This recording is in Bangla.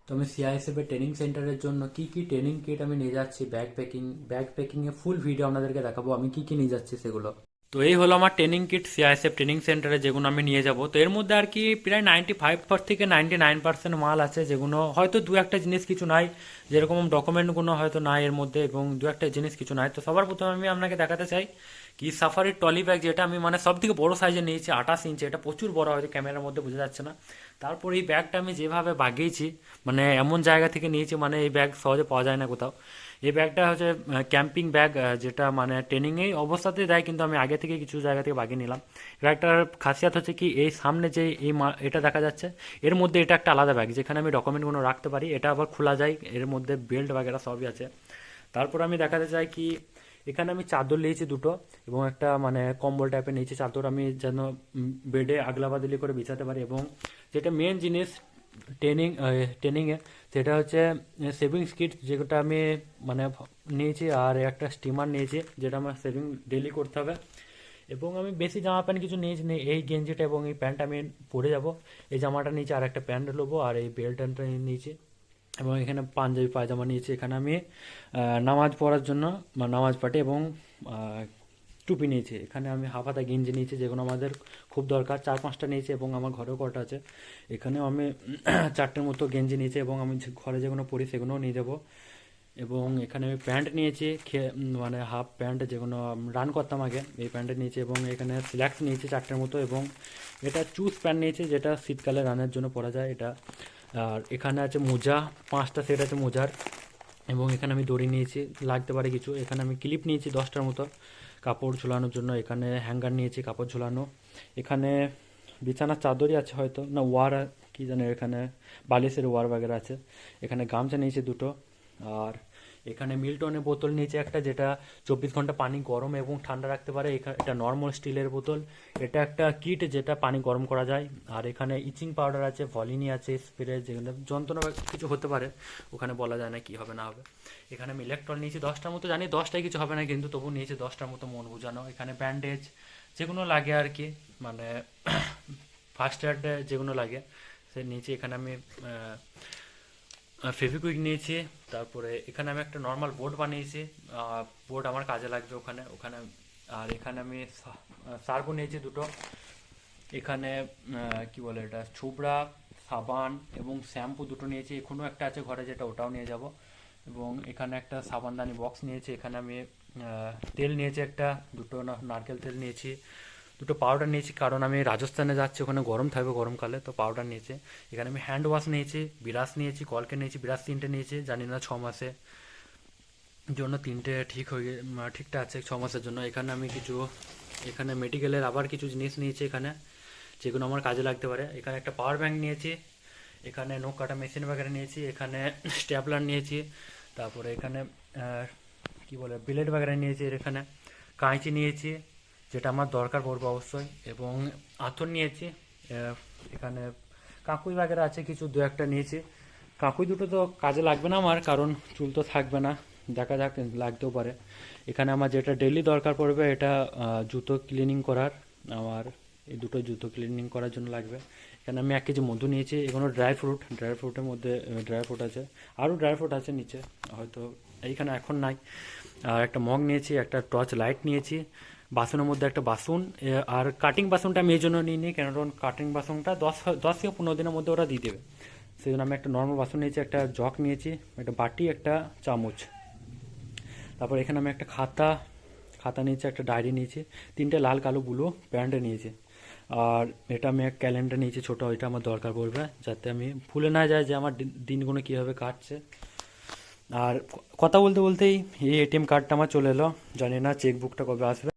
তো আমি সিআইএসএফ এর ট্রেনিং সেন্টারের জন্য কি কি ট্রেনিং কিট আমি নিয়ে যাচ্ছি, ব্যাগ প্যাকিং এ ফুল ভিডিও আপনাদেরকে দেখাবো আমি কি কি নিয়ে যাচ্ছি সেগুলো। তো এই হলো আমার ট্রেনিং কিট সিআইএসএফ ট্রেনিং সেন্টারে যেগুলো আমি নিয়ে যাব। তো এর মধ্যে আর কি প্রায় 95 থেকে 99% মাল আছে, যেগুলো হয়তো দু একটা জিনিস কিছু নাই, যেরকম ডকুমেন্টগুলো হয়তো নাই এর মধ্যে, এবং দু একটা জিনিস কিছু নাই। তো সবার প্রথমে আমি আপনাকে দেখাতে চাই কি সাফারির ট্রলি ব্যাগ, যেটা আমি মানে সব থেকে বড় সাইজে নিয়েছি, 28 ইঞ্চি। এটা প্রচুর বড়, হয়তো ক্যামেরার মধ্যে বোঝা যাচ্ছে না। তারপর এই ব্যাগটা আমি যেভাবে বাগিয়েছি, মানে এমন জায়গা থেকে নিয়েছি, মানে এই ব্যাগ সহজে পাওয়া যায় না কোথাও। এই ব্যাগটা হচ্ছে ক্যাম্পিং ব্যাগ, যেটা মানে ট্রেনিংয়েই অবস্থাতেই দেয়, কিন্তু আমি আগে থেকে কিছু জায়গা থেকে বাগিয়ে নিলাম। ব্যাগটার খাসিয়াত হচ্ছে কি, এই সামনে যে এটা দেখা যাচ্ছে, এর মধ্যে এটা একটা আলাদা ব্যাগ, যেখানে আমি ডকুমেন্টগুলো রাখতে পারি। এটা আবার খোলা যায়, এর মধ্যে বেল্ট বাগেরা সবই আছে। তারপর আমি দেখাতে চাই কি, এখানে আমি চাদর নিয়েছি দুটো, এবং একটা মানে কম্বল টাইপের নিয়েছি চাদর, আমি যেন বেডে আগলা বাদলি করে বিছাতে পারি। এবং যেটা মেন জিনিস ট্রেনিংয়ে, সেটা হচ্ছে সেভিংস কিট, যেটা আমি মানে নিয়েছি। আর একটা স্টিমার নিয়েছি, যেটা আমার সেভিং ডেলি করতে হবে। এবং আমি বেশি জামা প্যান্ট কিছু নিয়েছি না, এই গেঞ্জিটা এবং এই প্যান্ট আমি পরে যাব। এই জামাটা নিয়েছি, আর একটা প্যান্ট নেবো, আর এই বেল্টটা নিয়েছি। এবং এখানে পাঞ্জাবি পায়জামা নিয়েছি। এখানে আমি নামাজ পড়ার জন্য বা নামাজ পাঠে, এবং আহ, টুপি নিয়েছি। এখানে আমি হাফ হাতা গেঞ্জি নিয়েছি, যেগুলো আমাদের খুব দরকার, 4-5টা নিয়েছি, এবং আমার ঘরেও কটা আছে। এখানেও আমি 4টের মতো গেঞ্জি নিয়েছি, এবং আমি ঘরে যেগুলো পরি সেগুলোও নিয়ে যাবো। এবং এখানে আমি প্যান্ট নিয়েছি, মানে হাফ প্যান্ট, যেগুলো রান করতাম আগে, এই প্যান্টটা নিয়েছি। এবং এখানে স্ল্যাক্স নিয়েছি 4টের মতো, এবং এটা চুজ প্যান্ট নিয়েছি, যেটা শীতকালে রানের জন্য পরা যায় এটা। আর এখানে আছে মোজা, 5টা সেট আছে মোজার। এবং এখানে আমি দড়ি নিয়েছি, লাগতে পারে কিছু। এখানে আমি ক্লিপ নিয়েছি 10টার মতো কাপড় ঝোলানোর জন্য। এখানে হ্যাঙ্গার নিয়েছি কাপড় ঝোলানো। এখানে বিছানার চাদরই আছে হয়তো, না ওয়ার কি জানে, এখানে বালিশের ওয়ার বাগেরা আছে। এখানে গামছা নিয়েছি দুটো। আর এখানে মিল্টনের বোতল নিয়েছি একটা, যেটা 24 ঘন্টা পানি গরম এবং ঠান্ডা রাখতে পারে। এটা নর্মাল স্টিলের বোতল। এটা একটা কিট, যেটা পানি গরম করা যায়। আর এখানে ইচিং পাউডার আছে, ভলিনি আছে, স্প্রে, যেগুলো যন্ত্রণা বা কিছু হতে পারে, ওখানে বলা যায় না কি হবে না হবে। এখানে আমি ইলেকট্রল নিয়েছি 10টার মতো, জানি 10টায় কিছু হবে না, কিন্তু তবু নিয়েছি 10টার মতো মন বোঝানো। এখানে ব্যান্ডেজ, যেগুলো লাগে আর কি, মানে ফার্স্ট এডে যেগুলো লাগে সে নিয়েছি। এখানে আমি ফেভিকুইক নিয়েছি। তারপরে এখানে আমি একটা নর্মাল বোর্ড বানিয়েছি, বোর্ড আমার কাজে লাগবে ওখানে ওখানে। আর এখানে আমি সার্ফও নিয়েছি দুটো। এখানে কি বলে এটা, ছুবড়া, সাবান এবং শ্যাম্পু দুটো নিয়েছি। এখনও একটা আছে ঘরে, যেটা ওটাও নিয়ে যাব। এবং এখানে একটা সাবানদানি বক্স নিয়েছি। এখানে আমি তেল নিয়েছি একটা, দুটো নারকেল তেল নিয়েছি। দুটো পাউডার নিয়েছি, কারণ আমি রাজস্থানে যাচ্ছি, ওখানে গরম থাকবে গরমকালে, তো পাউডার নিয়েছি। এখানে আমি হ্যান্ড ওয়াশ নিয়েছি, বিরাস নিয়েছি, কলকে নিয়েছি, বিরাস 3টে নিয়েছি, জানি না 6 মাসে জন্য 3টে ঠিক হয়ে ঠিকঠাক আছে 6 মাসের জন্য। এখানে আমি কিছু, এখানে মেডিকেলের আবার কিছু জিনিস নিয়েছি এখানে, যেগুলো আমার কাজে লাগতে পারে। এখানে একটা পাওয়ার ব্যাংক নিয়েছি। এখানে নখ কাটা মেশিন বাগেরা নিয়েছি। এখানে স্ট্যাপলার নিয়েছি। তারপরে এখানে কি বলে ব্লেড বাগেরা নিয়েছি। এখানে কাঁচি নিয়েছি, যেটা আমার দরকার পড়বে অবশ্যই। এবং আঁথর নিয়েছি। এখানে কাঁকুই বাগেরা আছে কিছু, দু একটা নিয়েছি। কাঁকুই দুটো তো কাজে লাগবে না আমার, কারণ চুল তো থাকবে না, দেখা যাক, লাগতেও পারে। এখানে আমার যেটা ডেইলি দরকার পড়বে, এটা জুতো ক্লিনিং করার, আমার এই দুটো জুতো ক্লিনিং করার জন্য লাগবে। এখানে আমি 1 কেজি মধু নিয়েছি। এগুলো ড্রাই ফ্রুটের মধ্যে ড্রাই ফ্রুট আছে, আরও ড্রাই ফ্রুট আছে নিচে হয়তো, এইখানে এখন নাই। আর একটা মগ নিয়েছি, একটা টর্চ লাইট নিয়েছি। বাসনের মধ্যে একটা বাসন, আর কাটিং বাসনটা আমি এই জন্য নিয়ে নিই, কেন কাটিং বাসনটা 10 থেকে 15 দিনের মধ্যে ওরা দিয়ে দেবে। সেই জন্য আমি একটা নর্মাল বাসন নিয়েছি, একটা জগ নিয়েছি, একটা বাটি, একটা চামচ। তারপর এখানে আমি একটা খাতা খাতা নিয়েছি, একটা ডায়েরি নিয়েছি, 3টে লাল কালো ব্লু প্যান্টে নিয়েছি। আর এটা আমি এক ক্যালেন্ডার নিয়েছি ছোটো, ওইটা আমার দরকার পড়বে, যাতে আমি ভুলে না যায় যে আমার দিনগুলো কীভাবে কাটছে। আর কথা বলতে বলতেই এই এটিএম কার্ডটা আমার চলে এলো, জানি না চেকবুকটা কবে আসবে।